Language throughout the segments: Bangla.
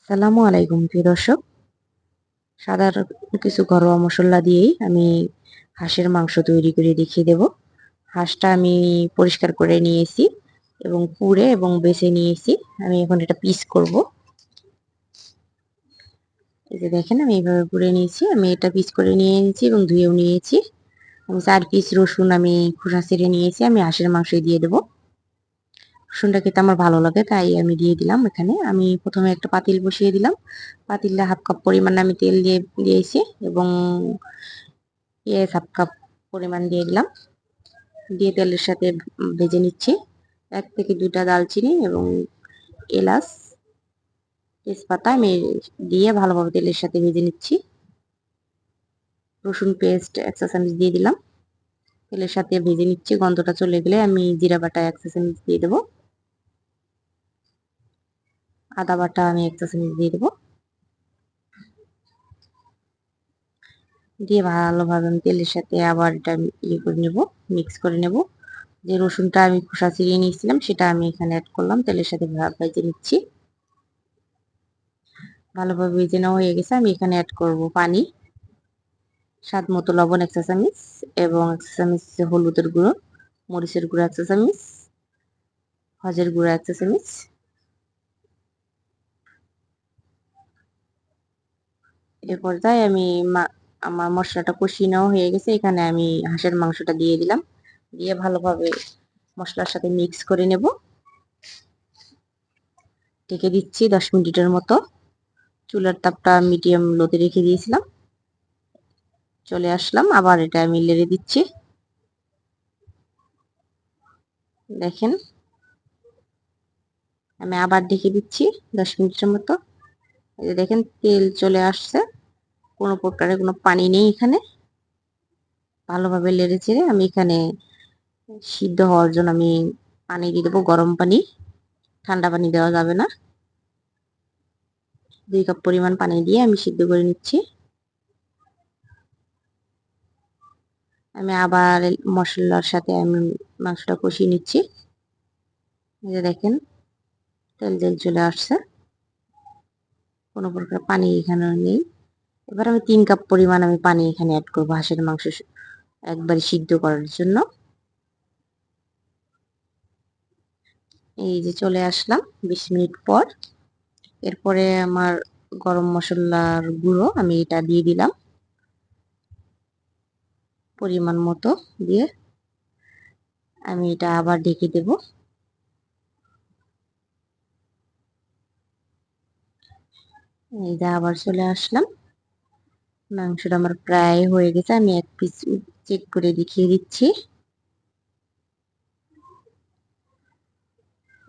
সালামু আলাইকুম প্রিয় দর্শক। সাধারণ কিছু ঘরোয়া মশলা দিয়েই আমি হাঁসের মাংস তৈরি করে দেখিয়ে দেব। হাঁসটা আমি পরিষ্কার করে নিয়েছি এবং পুড়ে এবং বেছে নিয়েছি। আমি এখন এটা পিস করব। এই যে দেখেন আমি এইভাবে পুড়ে নিয়েছি। আমি এটা পিস করে নিয়ে নিয়েছি এবং ধুয়েও নিয়েছি। আমি 4 পিস রসুন আমি খোসা ছেড়ে নিয়েছি। আমি হাঁসের মাংসে দিয়ে দেব। রসুনটা খেতে আমার ভালো লাগে তাই আমি দিয়ে দিলাম এখানে। আমি প্রথমে একটা পাতিল বসিয়ে দিলাম। পাতিলে হাফ কাপ পরিমাণ আমি তেল দিয়েছি এবং হাফ কাপ পরিমাণ দিয়ে দিলাম। দিয়ে তেলের সাথে ভেজে নিচ্ছি। 1 থেকে 2টা দালচিনি এবং এলাচ, তেজপাতা আমি দিয়ে ভালোভাবে তেলের সাথে ভেজে নিচ্ছি। রসুন পেস্ট 1 চা চামচ দিয়ে দিলাম। তেলের সাথে ভেজে নিচ্ছি। গন্ধটা চলে গেলে আমি জিরা বাটা 1 চা চামচ দিয়ে দেব। আদা বাটা আমি 1 চা চামচ দিয়ে দেব। দিয়ে ভালোভাবে আমি তেলের সাথে আবার এটা করে নেব, মিক্স করে নেব। যে রসুনটা আমি খোসা ছিঁড়িয়ে নিয়েছিলাম সেটা আমি এখানে অ্যাড করলাম। তেলের সাথে ভেজে নিচ্ছি। ভালোভাবে ভেজে নেওয়া হয়ে গেছে। আমি এখানে অ্যাড করব পানি, স্বাদ মতো লবণ 1 চা চামচ এবং 1 চা চামচ হলুদের গুঁড়ো, মরিচের গুঁড়ো 1 চা চামচ, হলুদের গুঁড়ো 1 চা চামচ। এ পর্যায়ে আমি আমার মশলাটা কষিয়ে নেওয়া হয়ে গেছে। এখানে আমি হাঁসের মাংসটা দিয়ে দিলাম। দিয়ে ভালোভাবে মশলার সাথে মিক্স করে নেব। ঢেকে দিচ্ছি 10 মিনিটের মতো। চুলার তাপটা মিডিয়াম লোতে রেখে দিয়েছিলাম। চলে আসলাম, আবার এটা আমি নেড়ে দিচ্ছি। দেখেন আমি আবার ঢেকে দিচ্ছি 10 মিনিটের মতো। এই যে দেখেন তেল চলে আসছে, কোনো প্রকারের কোনো পানি নেই এখানে। ভালোভাবে নেড়ে চেড়ে আমি এখানে সিদ্ধ হওয়ার জন্য আমি পানি দিয়ে দেবো, গরম পানি, ঠান্ডা পানি দেওয়া যাবে না। 2 কাপ পরিমাণ পানি দিয়ে আমি সিদ্ধ করে নিচ্ছি। আমি আবার মশলার সাথে আমি মাংসটা কষিয়ে নিচ্ছি। এই যে দেখেন তেল তেল চলে আসছে, কোনো প্রকার পানি এখানে নেই। এবার আমি 3 কাপ পরিমাণ আমি পানি এখানে অ্যাড করবো হাঁসের মাংস একবারে সিদ্ধ করার জন্য। এই যে চলে আসলাম 20 মিনিট পর। এরপরে আমার গরম মশলার গুঁড়ো আমি এটা দিয়ে দিলাম পরিমাণ মতো। দিয়ে আমি এটা আবার ঢেকে দেব। এই যে আবার চলে আসলাম। মাংসটা আমার প্রায় হয়ে গেছে। আমি 1 পিস চেক করে দেখিয়ে দিচ্ছি।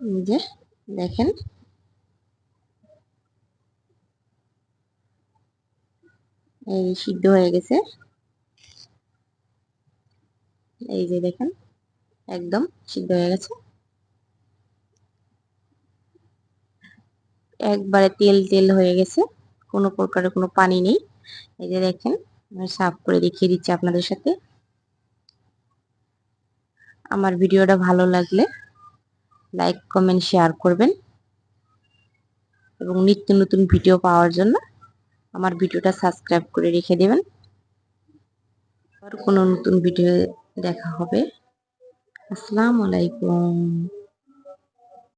এই যে দেখেন এই সিদ্ধ হয়ে গেছে। এই যে দেখেন একদম সিদ্ধ হয়ে গেছে, একবারে তেল তেল হয়ে গেছে, কোনো প্রকারের কোনো পানি নেই। এই যে দেখেন আমি সার্ভ করে দেখিয়ে দিচ্ছি আপনাদের সাথে। আমার ভিডিওটা ভালো লাগলে লাইক কমেন্ট শেয়ার করবেন এবং নিত্য নতুন ভিডিও পাওয়ার জন্য আমার ভিডিওটা সাবস্ক্রাইব করে রেখে দেবেন। আর কোনো নতুন ভিডিও দেখা হবে। আসসালামু আলাইকুম।